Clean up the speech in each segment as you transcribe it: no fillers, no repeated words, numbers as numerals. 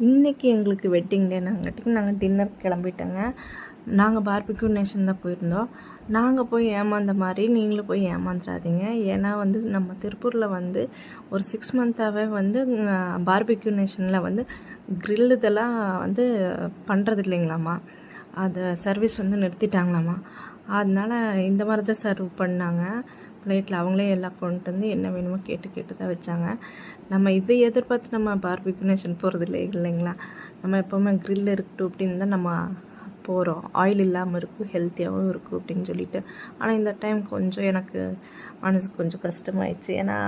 இன்றைக்கி எங்களுக்கு wedding day நாங்கள் டின்னர் கிளம்பிட்டோங்க. நாங்கள் பார்பிக்யூ நேஷன் தான் போயிருந்தோம். நாங்கள் போய் ஏமாந்த மாதிரி நீங்களும் போய் ஏமாந்துடாதீங்க. ஏன்னா நம்ம திருப்பூரில் ஒரு 6 மந்த்தாகவே பார்பிக்யூ நேஷனில் grill இதெல்லாம் பண்ணுறது இல்லைங்களாம்மா. அதை சர்வீஸ் நிறுத்திட்டாங்களாம்மா. அதனால் இந்த மாதிரி தான் சர்வ் பண்ணாங்க. பிளேட்டில் அவங்களே எல்லாம் கொண்டு வந்து என்ன வேணுமோ கேட்டு தான் வச்சாங்க. நம்ம இதை எதிர்பார்த்து நம்ம பார்பிக்யூ நேஷன் போகிறது இல்லைங்களா. நம்ம எப்போவுமே grill இருக்கட்டும் அப்படின்னு தான் நம்ம போகிறோம். ஆயில் இல்லாமல் இருக்கும், ஹெல்த்தியாகவும் இருக்கும் அப்படின்னு சொல்லிட்டு. ஆனால் இந்த டைம் கொஞ்சம் எனக்கு மனசுக்கு கொஞ்சம் கஷ்டமாயிடுச்சு. ஏன்னா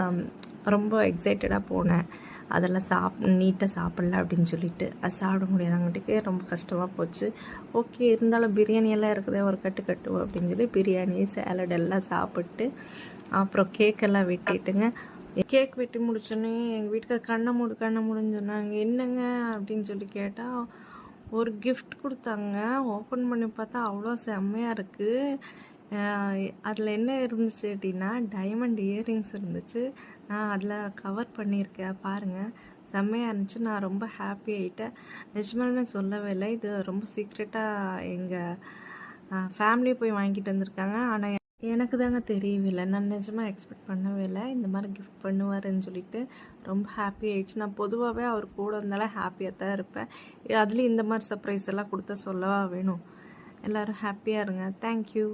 ரொம்ப எக்ஸைட்டடாக போனேன். அதெல்லாம் நீட்டாக சாப்பிட்ல அப்படின்னு சொல்லிட்டு அது சாப்பிட முடியாதவங்கட்டுக்கு ரொம்ப கஷ்டமாக போச்சு. ஓகே, இருந்தாலும் பிரியாணியெல்லாம் இருக்குதே ஒரு கட்டுவோம் அப்படின்னு சொல்லி பிரியாணி சேலட் எல்லாம் சாப்பிட்டு அப்புறம் கேக்கெல்லாம் வெட்டிட்டுங்க. கேக் வெட்டி முடிச்சோன்னே எங்கள் வீட்டுக்கு கண்ணை மூடுன்னு சொன்னாங்க. என்னங்க அப்படின்னு சொல்லி கேட்டால் ஒரு கிஃப்ட் கொடுத்தாங்க. ஓப்பன் பண்ணி பார்த்தா அவ்வளோ செம்மையாக இருக்குது. அதில் என்ன இருந்துச்சு அப்படின்னா டைமண்ட் இயரிங்ஸ் இருந்துச்சு. நான் அதில் கவர் பண்ணியிருக்கேன் பாருங்கள். செம்மையாக இருந்துச்சு. நான் ரொம்ப ஹாப்பி ஆகிட்டேன். நிஜமாலுமே சொல்லவே இல்லை. இது ரொம்ப சீக்ரெட்டாக எங்கள் ஃபேமிலியை போய் வாங்கிட்டு வந்திருக்காங்க. ஆனால் எனக்கு தாங்க தெரியவில்லை. நான் நிஜமாக எக்ஸ்பெக்ட் பண்ணவே இல்லை இந்த மாதிரி கிஃப்ட் பண்ணுவாருன்னு சொல்லிட்டு. ரொம்ப ஹாப்பி ஆகிடுச்சு. நான் பொதுவாகவே அவர் கூட இருந்தாலும் ஹாப்பியாக தான் இருப்பேன். அதுலேயும் இந்த மாதிரி சர்ப்ரைஸ் எல்லாம் கொடுத்தா சொல்லவா வேணும். எல்லோரும் ஹாப்பியாக இருங்க. தேங்க்யூ.